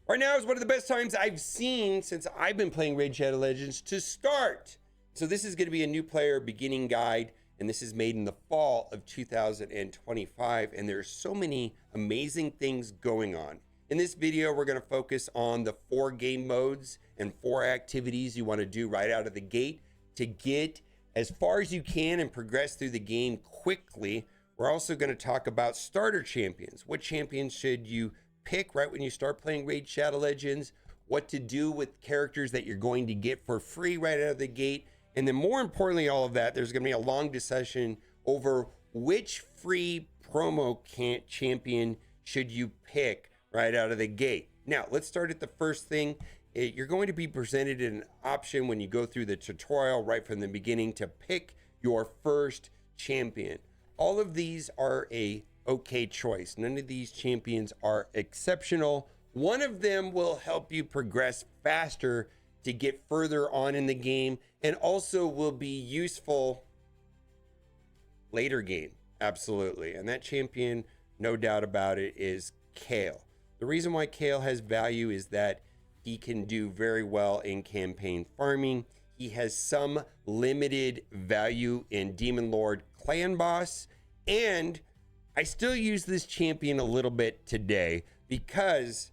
Right now is one of the best times I've seen since I've been playing Raid Shadow Legends to start. So this is going to be a new player beginning guide, and this is made in the fall of 2025, and there's so many amazing things going on. In this video, we're going to focus on the 4 game modes and 4 activities you want to do right out of the gate to get as far as you can and progress through the game quickly. We're also going to talk about starter champions. What champions should you pick right when you start playing Raid Shadow Legends? What to do with characters that you're going to get for free right out of the gate? And then more importantly, all of that, there's going to be a long discussion over which free promo champion should you pick right out of the gate. Now, let's start at the first thing. You're going to be presented an option when you go through the tutorial right from the beginning to pick your first champion. All of these are a okay choice. None of these champions are exceptional. One of them will help you progress faster to get further on in the game and also will be useful later game. Absolutely. And that champion, no doubt about it, is Kale. The reason why Kale has value is that he can do very well in campaign farming. He has some limited value in Demon Lord Clan Boss, and I still use this champion a little bit today because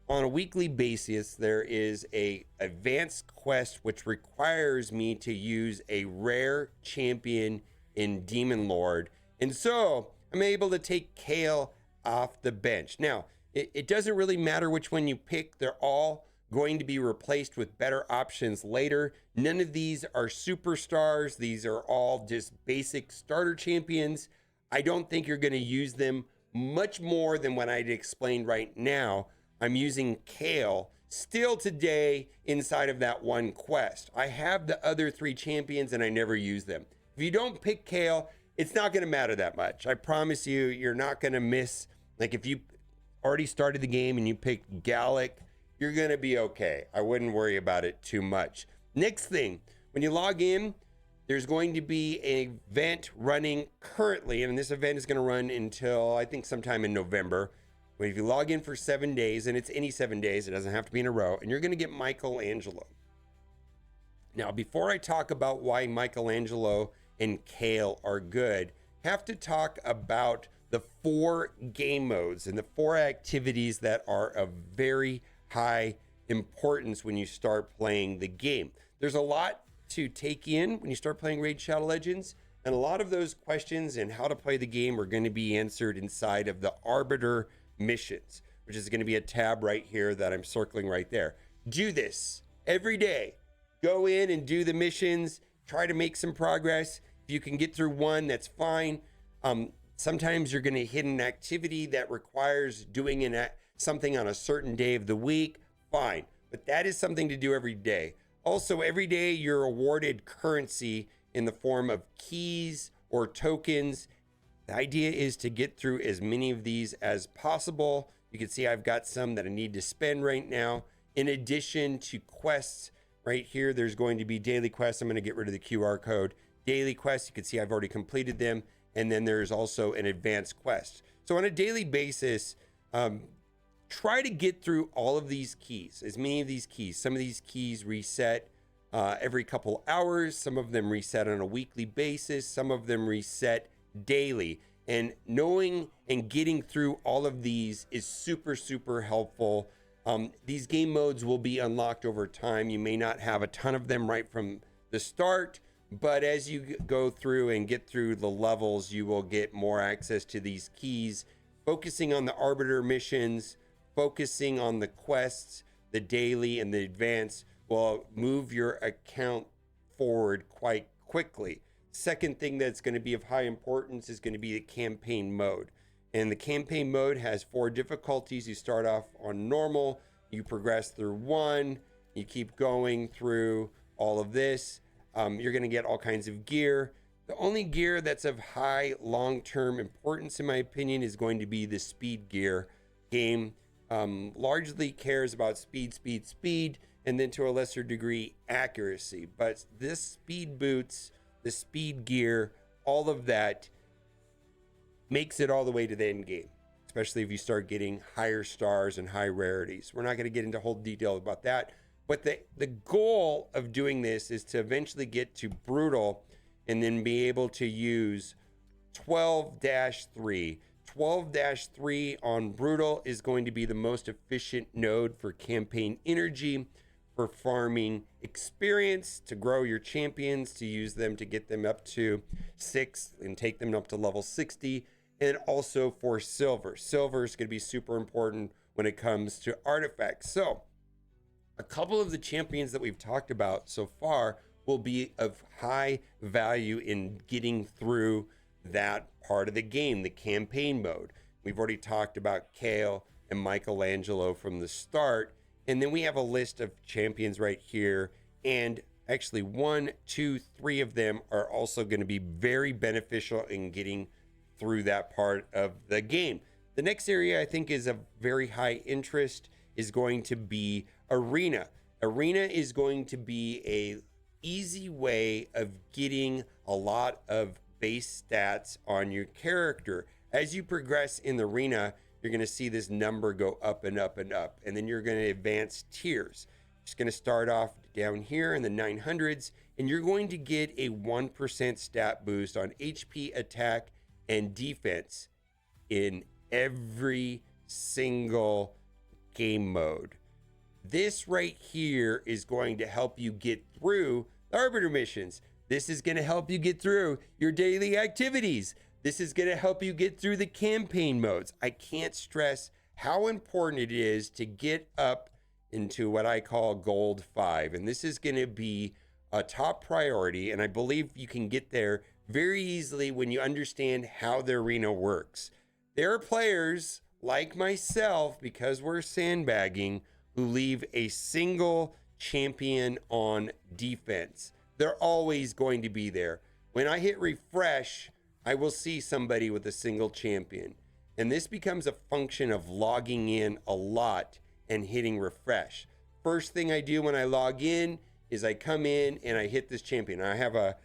on a weekly basis, there is a advanced quest which requires me to use a rare champion in Demon Lord. And so I'm able to take Kale off the bench. Now, it doesn't really matter which one you pick. They're all going to be replaced with better options later. None of these are superstars. These are all just basic starter champions. I don't think you're going to use them much more than what I'd explained right now. I'm using Kale still today inside of that one quest. I have the other 3 champions and I never use them. If you don't pick Kale, it's not going to matter that much. I promise you, you're not going to miss. Like if you already started the game and you picked Gallic, you're going to be okay. I wouldn't worry about it too much. Next thing, when you log in, there's going to be an event running currently, and this event is going to run until I think sometime in November. But if you log in for 7 days, and it's any 7 days, it doesn't have to be in a row, and you're going to get Michelangelo. Now, before I talk about why Michelangelo and Kale are good, I have to talk about the 4 game modes and the 4 activities that are of very high importance when you start playing the game. There's a lot to take in when you start playing Raid Shadow Legends, and a lot of those questions and how to play the game are going to be answered inside of the Arbiter missions, which is going to be a tab right here that I'm circling right there. Do this every day. Go in and do the missions. Try to make some progress. If you can get through one, that's fine. Sometimes you're going to hit an activity that requires doing something on a certain day of the week. Fine, but that is something to do every day. Also, every day you're awarded currency in the form of keys or tokens. The idea is to get through as many of these as possible. You can see I've got some that I need to spend right now. In addition to quests, right here, there's going to be daily quests. I'm going to get rid of the QR code. Daily quests, you can see I've already completed them. And then there's also an advanced quest. So on a daily basis, try to get through all of these keys, as many of these keys. Some of these keys reset every couple hours. Some of them reset on a weekly basis. Some of them reset daily. And knowing and getting through all of these is super, super helpful. These game modes will be unlocked over time. You may not have a ton of them right from the start, but as you go through and get through the levels, you will get more access to these keys. Focusing on the Arbiter missions, focusing on the quests, the daily and the advanced will move your account forward quite quickly. Second thing that's going to be of high importance is going to be the campaign mode. And the campaign mode has 4 difficulties. You start off on normal, you progress through 1, you keep going through all of this. You're going to get all kinds of gear. The only gear that's of high long-term importance, in my opinion, is going to be the speed gear. Game largely cares about speed, and then to a lesser degree, accuracy. But this speed boots, the speed gear, all of that makes it all the way to the end game. especially if you start getting higher stars and high rarities. We're not going to get into whole detail about that, but the goal of doing this is to eventually get to brutal and then be able to use 12-3. 12-3 on brutal is going to be the most efficient node for campaign energy, for farming experience, to grow your champions, to use them to get them up to 6 and take them up to level 60, and also for silver. Silver is going to be super important when it comes to artifacts. So a couple of the champions that we've talked about so far will be of high value in getting through that part of the game, the campaign mode. We've already talked about Kale and Michelangelo from the start. And then we have a list of champions right here. And actually 1, 2, 3 of them are also going to be very beneficial in getting through that part of the game. The next area I think is of very high interest is going to be Arena. Arena is going to be a easy way of getting a lot of base stats on your character. As you progress in the arena, you're going to see this number go up and up and up, and then you're going to advance tiers. It's going to start off down here in the 900s, and you're going to get a 1% stat boost on HP, attack, and defense in every single game mode. This right here is going to help you get through the Arbiter missions. This is going to help you get through your daily activities. This is going to help you get through the campaign modes. I can't stress how important it is to get up into what I call gold 5. And this is going to be a top priority. And I believe you can get there very easily when you understand how the arena works. There are players like myself, because we're sandbagging, who leave a single champion on defense. They're always going to be there. When I hit refresh, I will see somebody with a single champion. And this becomes a function of logging in a lot and hitting refresh. First thing I do when I log in is I come in and I hit this champion. I have a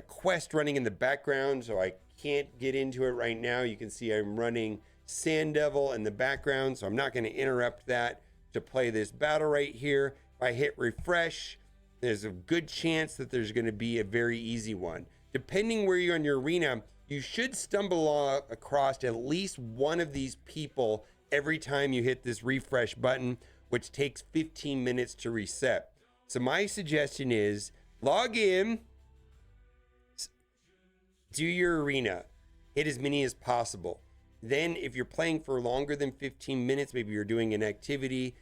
quest running in the background, so I can't get into it right now. You can see I'm running Sand Devil in the background, so I'm not going to interrupt that to play this battle right here. If I hit refresh, there's a good chance that there's going to be a very easy one. Depending where you're in your arena, you should stumble across at least one of these people every time you hit this refresh button, which takes 15 minutes to reset. So my suggestion is log in, do your arena, hit as many as possible. Then if you're playing for longer than 15 minutes, maybe you're doing an activity,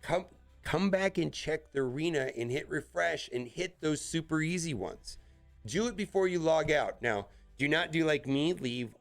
come back and check the arena and hit refresh and hit those super easy ones. Do it before you log out. Now, do not do like me, leave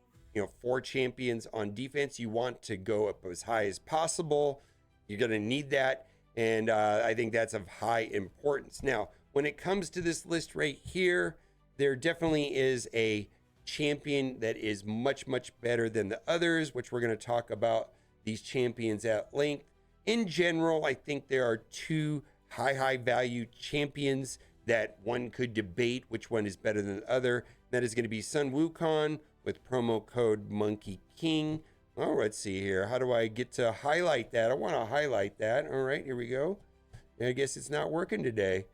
4 champions on defense. You want to go up as high as possible. You're going to need that. And I think that's of high importance. Now, when it comes to this list right here, there definitely is a champion that is much, much better than the others, which we're going to talk about these champions at length. In general, I think there are 2 high value champions that one could debate which one is better than the other. That is going to be Sun Wukong with promo code Monkey King. Oh, let's see here. How do I get to highlight that? I want to highlight that. All right, here we go. I guess it's not working today.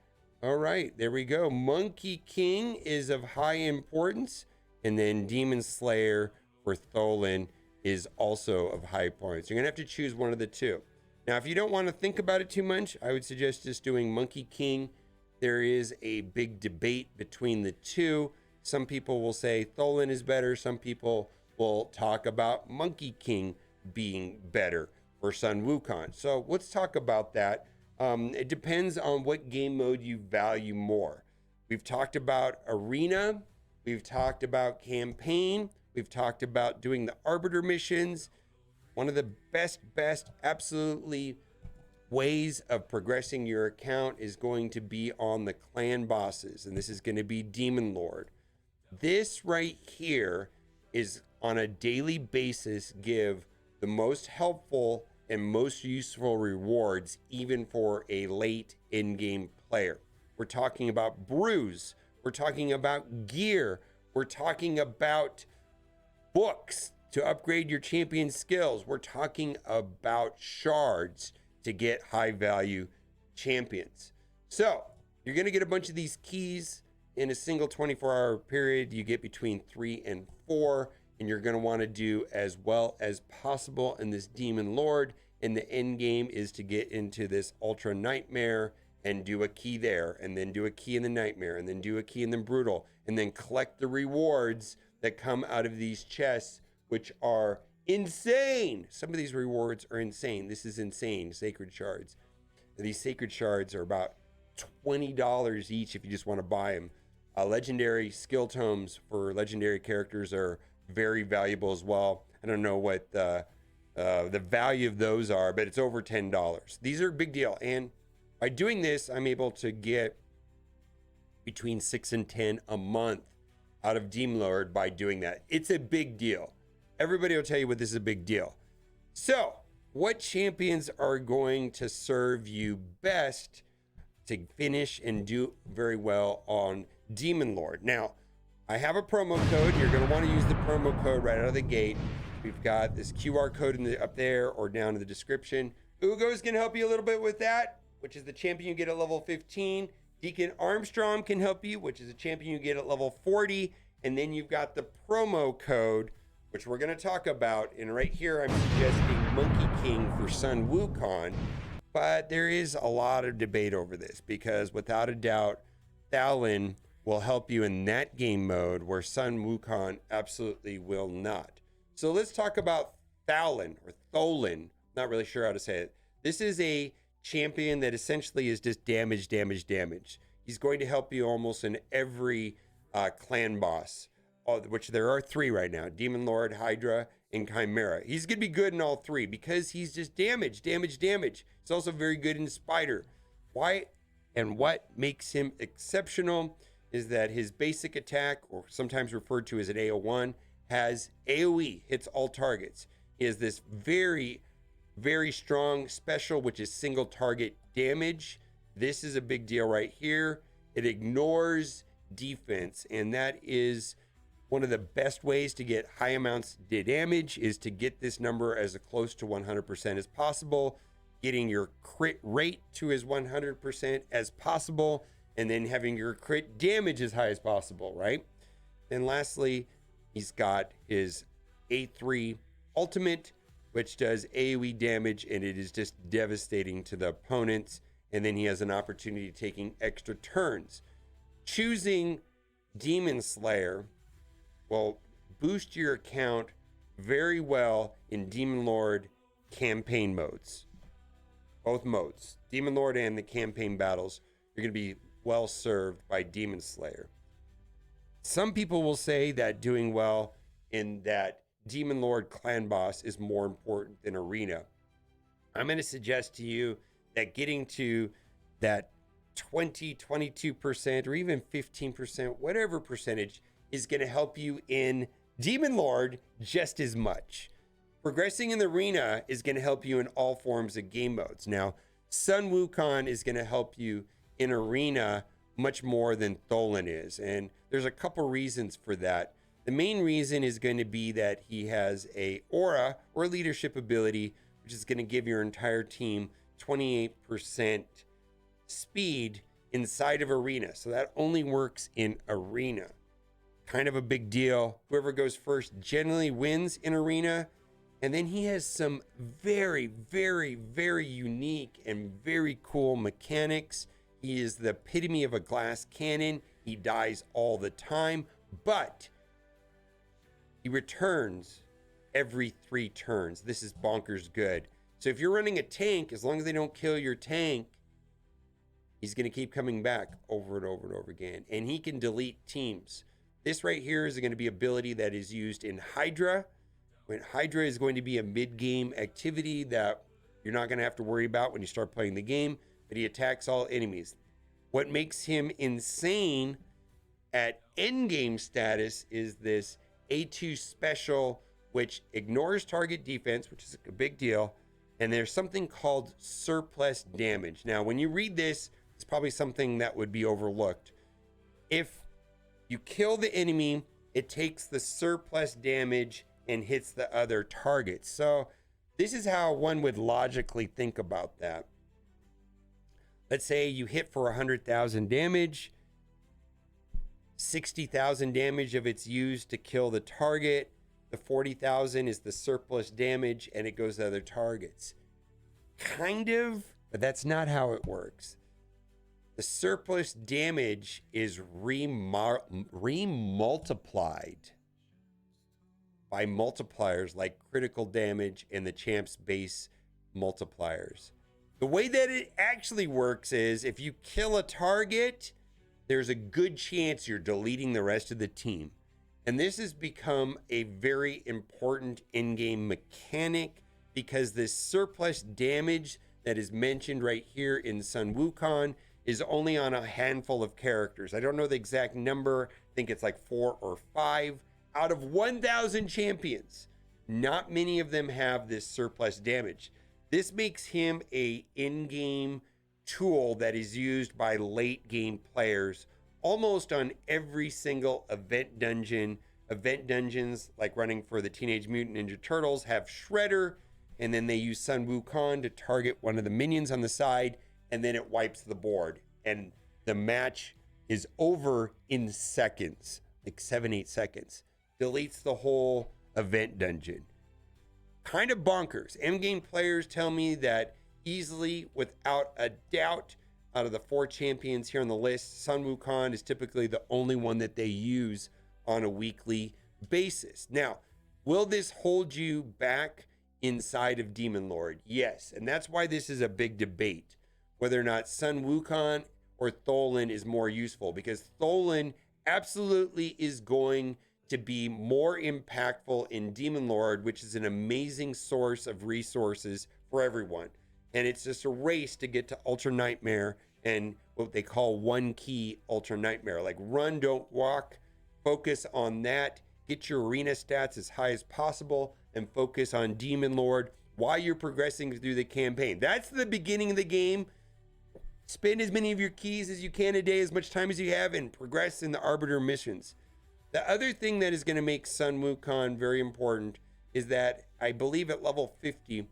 All right, there we go. Monkey King is of high importance. And then Demon Slayer for Tholen is also of high importance. You're going to have to choose one of the 2. Now, if you don't want to think about it too much, I would suggest just doing Monkey King. There is a big debate between the 2. Some people will say Tholen is better. Some people will talk about Monkey King being better for Sun Wukong. So let's talk about that. It depends on what game mode you value more. We've talked about Arena. We've talked about campaign. We've talked about doing the Arbiter missions. One of the best, absolutely ways of progressing your account is going to be on the clan bosses. And this is going to be Demon Lord. This right here is on a daily basis give the most helpful and most useful rewards, even for a late in-game player. We're talking about brews. We're talking about gear. We're talking about books, to upgrade your champion skills. We're talking about shards to get high value champions. So you're going to get a bunch of these keys in a single 24-hour period. You get between 3 and 4, and you're going to want to do as well as possible in this Demon Lord. And the end game is to get into this Ultra Nightmare and do a key there, and then do a key in the Nightmare, and then do a key in the Brutal, and then collect the rewards that come out of these chests, which are insane. Some of these rewards are insane. This is insane. Sacred shards. These sacred shards are about $20 each if you just want to buy them. Legendary skill tomes for legendary characters are very valuable as well. I don't know what the value of those are, but it's over $10. These are a big deal. And by doing this, I'm able to get between 6 and 10 a month out of Demon Lord by doing that. It's a big deal. Everybody will tell you what this is a big deal. So, what champions are going to serve you best to finish and do very well on Demon Lord? Now, I have a promo code. You're going to want to use the promo code right out of the gate. We've got this QR code up there or down in the description. Ugo's going to help you a little bit with that, which is the champion you get at level 15. Deacon Armstrong can help you, which is a champion you get at level 40. And then you've got the promo code, which we're going to talk about. And right here, I'm suggesting Monkey King for Sun Wukong. But there is a lot of debate over this because without a doubt, Thalen will help you in that game mode where Sun Wukong absolutely will not. So let's talk about Thalen or Tholen. Not really sure how to say it. This is a champion that essentially is just damage. He's going to help you almost in every clan boss, which there are 3 right now: Demon Lord, Hydra, and Chimera. He's going to be good in all 3 because he's just damage. He's also very good in Spider. Why? And what makes him exceptional is that his basic attack, or sometimes referred to as an AO1, has AoE, hits all targets. He has this very strong special, which is single target damage. This is a big deal right here. It ignores defense, and that is one of the best ways to get high amounts of damage, is to get this number as close to 100% as possible, getting your crit rate to as 100% as possible, and then having your crit damage as high as possible, right? Then lastly, he's got his A3 ultimate, which does AoE damage, and it is just devastating to the opponents. And then he has an opportunity of taking extra turns. Choosing Demon Slayer will boost your account very well in Demon Lord campaign modes. Both modes, Demon Lord and the campaign battles, you're going to be well served by Demon Slayer. Some people will say that doing well in that Demon Lord clan boss is more important than arena. I'm going to suggest to you that getting to that 22%, or even 15%, whatever percentage, is going to help you in Demon Lord just as much. Progressing in the arena is going to help you in all forms of game modes. Now, Sun Wukong is going to help you in arena much more than Tholen is, and there's a couple reasons for that. The main reason is going to be that he has a aura or leadership ability, which is going to give your entire team 28% speed inside of arena. So that only works in arena. Kind of a big deal. Whoever goes first generally wins in arena. And then he has some very unique and very cool mechanics. He is the epitome of a glass cannon. He dies all the time, but he returns every 3 turns. This is bonkers good. So if you're running a tank, as long as they don't kill your tank, he's going to keep coming back over and over again. And he can delete teams. This right here is going to be ability that is used in Hydra. When Hydra is going to be a mid-game activity that you're not going to have to worry about when you start playing the game, but he attacks all enemies. What makes him insane at endgame status is this A2 special, which ignores target defense, which is a big deal. And there's something called surplus damage. Now, when you read this, it's probably something that would be overlooked. If you kill the enemy, it takes the surplus damage and hits the other targets. So this is how one would logically think about that. Let's say you hit for 100,000 damage, 60,000 damage of it's used to kill the target. The 40,000 is the surplus damage, and it goes to other targets. Kind of, but that's not how it works. The surplus damage is remultiplied by multipliers like critical damage and the champ's base multipliers. The way that it actually works is if you kill a target, there's a good chance you're deleting the rest of the team. And this has become a very important in-game mechanic because this surplus damage that is mentioned right here in Sun Wukong is only on a handful of characters. I don't know the exact number. I think it's like 4 or 5 out of 1,000 champions. Not many of them have this surplus damage. This makes him a in-game tool that is used by late game players almost on every single event dungeon. Event dungeons like running for the Teenage Mutant Ninja Turtles have Shredder, and then they use Sun Wukong to target one of the minions on the side, and then it wipes the board, and the match is over in seconds, like 7-8 seconds. Deletes the whole event dungeon. Kind of bonkers. Endgame players tell me that easily, without a doubt, out of the 4 champions here on the list, Sun Wukong is typically the only one that they use on a weekly basis. Now, will this hold you back inside of Demon Lord? Yes, and that's why this is a big debate, whether or not Sun Wukong or Tholen is more useful, because Tholen absolutely is going to be more impactful in Demon Lord, which is an amazing source of resources for everyone. And it's just a race to get to Ultra Nightmare and what they call one key Ultra Nightmare. Like run, don't walk, focus on that, get your arena stats as high as possible, and focus on Demon Lord while you're progressing through the campaign. That's the beginning of the game. Spend as many of your keys as you can a day, as much time as you have, and progress in the Arbiter missions. The other thing that is going to make Sun Wukong very important is that I believe at level 50,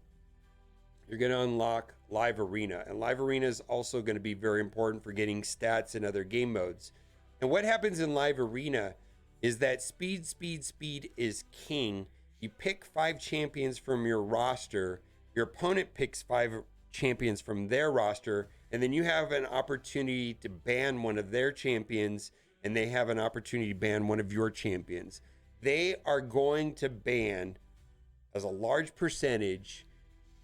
you're going to unlock Live Arena. And Live Arena is also going to be very important for getting stats in other game modes. And what happens in Live Arena is that speed is king. You pick 5 champions from your roster. Your opponent picks 5 champions from their roster. And then you have an opportunity to ban one of their champions, and they have an opportunity to ban one of your champions. They are going to ban, as a large percentage,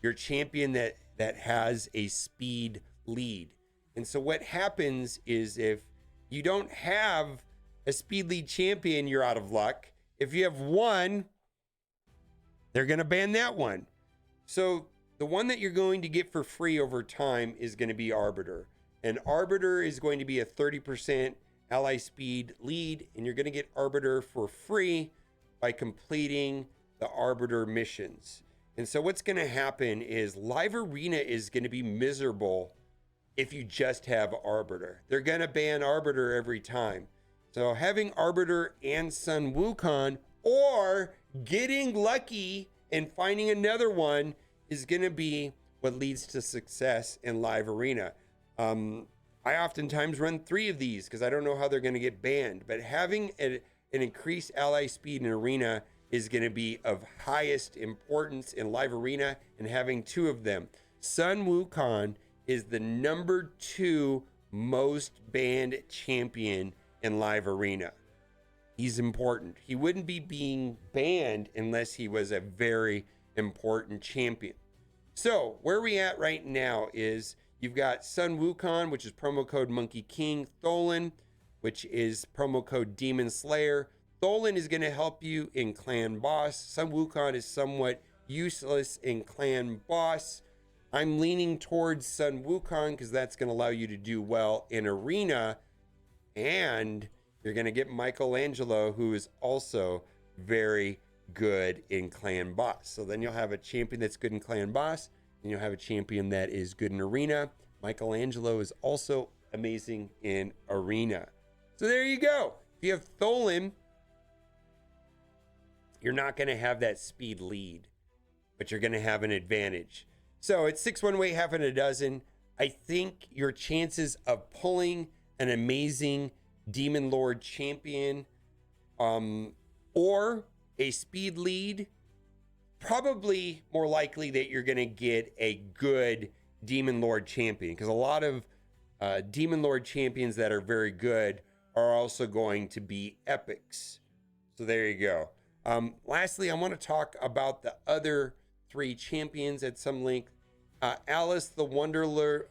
your champion that has a speed lead. And so what happens is if you don't have a speed lead champion, you're out of luck. If you have one, they're going to ban that one. So the one that you're going to get for free over time is going to be Arbiter. And Arbiter is going to be a 30% ally speed lead, and you're going to get Arbiter for free by completing the Arbiter missions. And so what's going to happen is Live Arena is going to be miserable if you just have Arbiter. They're going to ban Arbiter every time. So having Arbiter and Sun Wukong, or getting lucky and finding another one, is going to be what leads to success in Live Arena. I oftentimes run 3 of these because I don't know how they're going to get banned, but having an increased ally speed in Arena is going to be of highest importance in Live Arena, and having 2 of them. Sun Wukong is the number 2 most banned champion in Live Arena. He's important. He wouldn't be being banned unless he was a very important champion. So where we at right now is you've got Sun Wukong, which is promo code Monkey King, Tholen, which is promo code Demon Slayer. Tholen is going to help you in Clan Boss. Sun Wukong is somewhat useless in Clan Boss. I'm leaning towards Sun Wukong because that's going to allow you to do well in Arena, and you're going to get Michelangelo, who is also very good in Clan Boss. So then you'll have a champion that's good in Clan Boss, and you'll have a champion that is good in Arena. Michelangelo is also amazing in Arena. So there you go. If you have Tholen, you're not going to have that speed lead, but you're going to have an advantage. So it's 6 one-way, half and a dozen. I think your chances of pulling an amazing Demon Lord champion or a speed lead, probably more likely that you're going to get a good Demon Lord champion, because a lot of Demon Lord champions that are very good are also going to be epics. So there you go. Lastly, I want to talk about the other 3 champions at some length. Alice the Wanderer.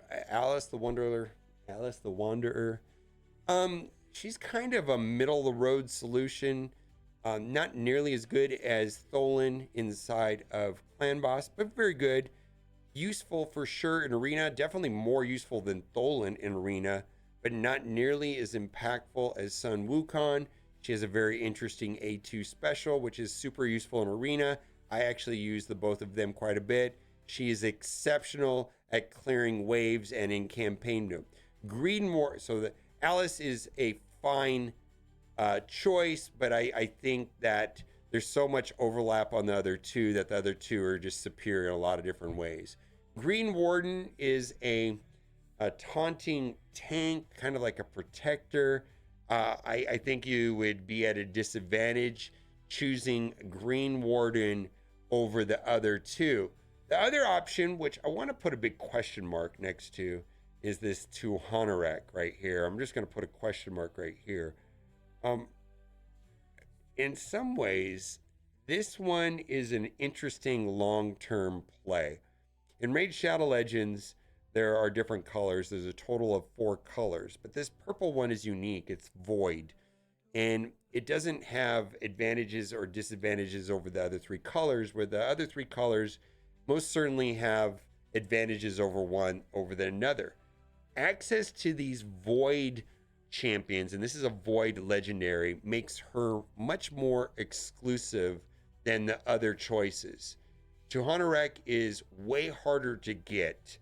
She's kind of a middle of the road solution. Not nearly as good as Tholen inside of Clan Boss, but very good. Useful for sure in Arena. Definitely more useful than Tholen in Arena, but not nearly as impactful as Sun Wukong. She has a very interesting A2 special, which is super useful in Arena. I actually use the both of them quite a bit. She is exceptional at clearing waves and in campaign mode. Alice is a fine choice, but I think that there's so much overlap on the other 2 that the other 2 are just superior in a lot of different ways. Green Warden is a taunting tank, kind of like a protector. I think you would be at a disadvantage choosing Green Warden over the other 2. The other option, which I want to put a big question mark next to, is this Tuhonorek right here. I'm just going to put a question mark right here. In some ways, this one is an interesting long-term play. In Raid Shadow Legends, there are different colors. There's a total of 4 colors, but this purple one is unique. It's void, and it doesn't have advantages or disadvantages over the other 3 colors, where the other 3 colors most certainly have advantages over another. Access to these void champions, and this is a void legendary, makes her much more exclusive than the other choices. Tuhonorek is way harder to get.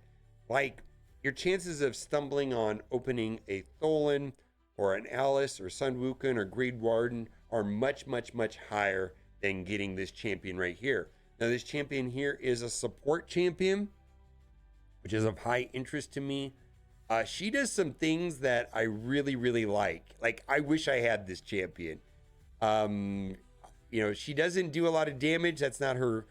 Like, your chances of stumbling on opening a Tholen or an Alice or Sun Wukong or Green Warden are much, much, much higher than getting this champion right here. Now, this champion here is a support champion, which is of high interest to me. She does some things that I really, really like. Like, I wish I had this champion. She doesn't do a lot of damage. That's not her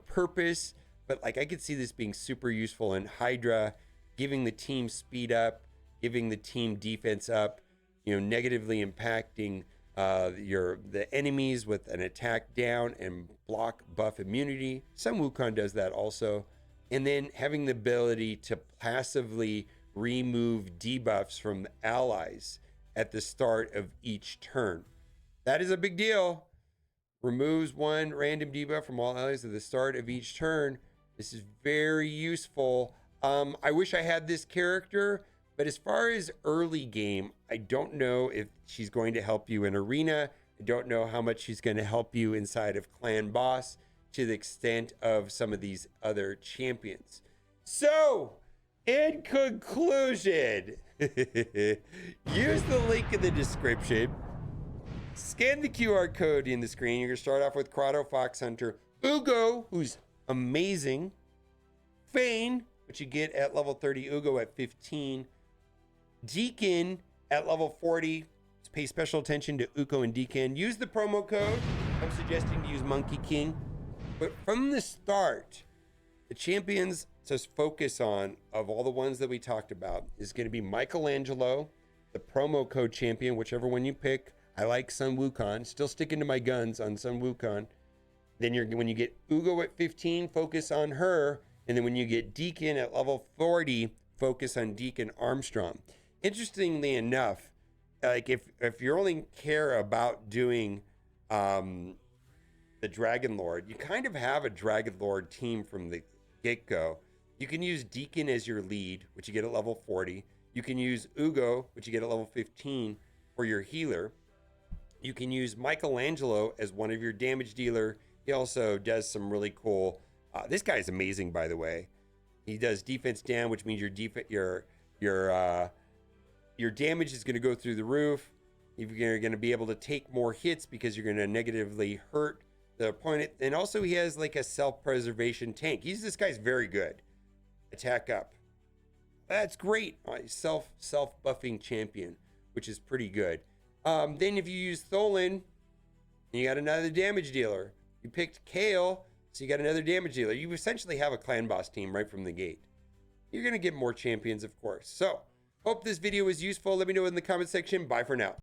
purpose. But, like, I could see this being super useful in Hydra, giving the team speed up, giving the team defense up, negatively impacting the enemies with an attack down and block buff immunity. Some Wukong does that also. And then having the ability to passively remove debuffs from allies at the start of each turn. That is a big deal. Removes 1 random debuff from all allies at the start of each turn. This is very useful. I wish I had this character, but as far as early game, I don't know if she's going to help you in Arena. I don't know how much she's going to help you inside of Clan Boss to the extent of some of these other champions. So, in conclusion, use the link in the description. Scan the QR code in the screen. You're going to start off with Corrado Fox Hunter, Ugo, who's amazing, Fane, which you get at level 30, Ugo at 15, Deacon at level 40. Pay special attention to Ugo and Deacon. Use the promo code. I'm suggesting to use Monkey King. But from the start, the champions to focus on, of all the ones that we talked about, is going to be Michelangelo, the promo code champion, whichever one you pick. I like Sun Wukong. Still sticking to my guns on Sun Wukong. Then when you get Ugo at 15, focus on her. And then when you get Deacon at level 40, focus on Deacon Armstrong. Interestingly enough, like if you only care about doing the Dragon Lord, you kind of have a Dragon Lord team from the get-go. You can use Deacon as your lead, which you get at level 40. You can use Ugo, which you get at level 15 for your healer. You can use Michelangelo as one of your damage dealer. He also does some really cool. This guy is amazing, by the way. He does defense down, which means your damage is going to go through the roof. You're going to be able to take more hits because you're going to negatively hurt the opponent. And also he has like a self-preservation tank. This guy's very good. Attack up. That's great. Self-buffing champion, which is pretty good. Then if you use Tholen, you got another damage dealer. You picked Kale, so you got another damage dealer. You essentially have a clan boss team right from the gate. You're going to get more champions, of course. So, hope this video was useful. Let me know in the comment section. Bye for now.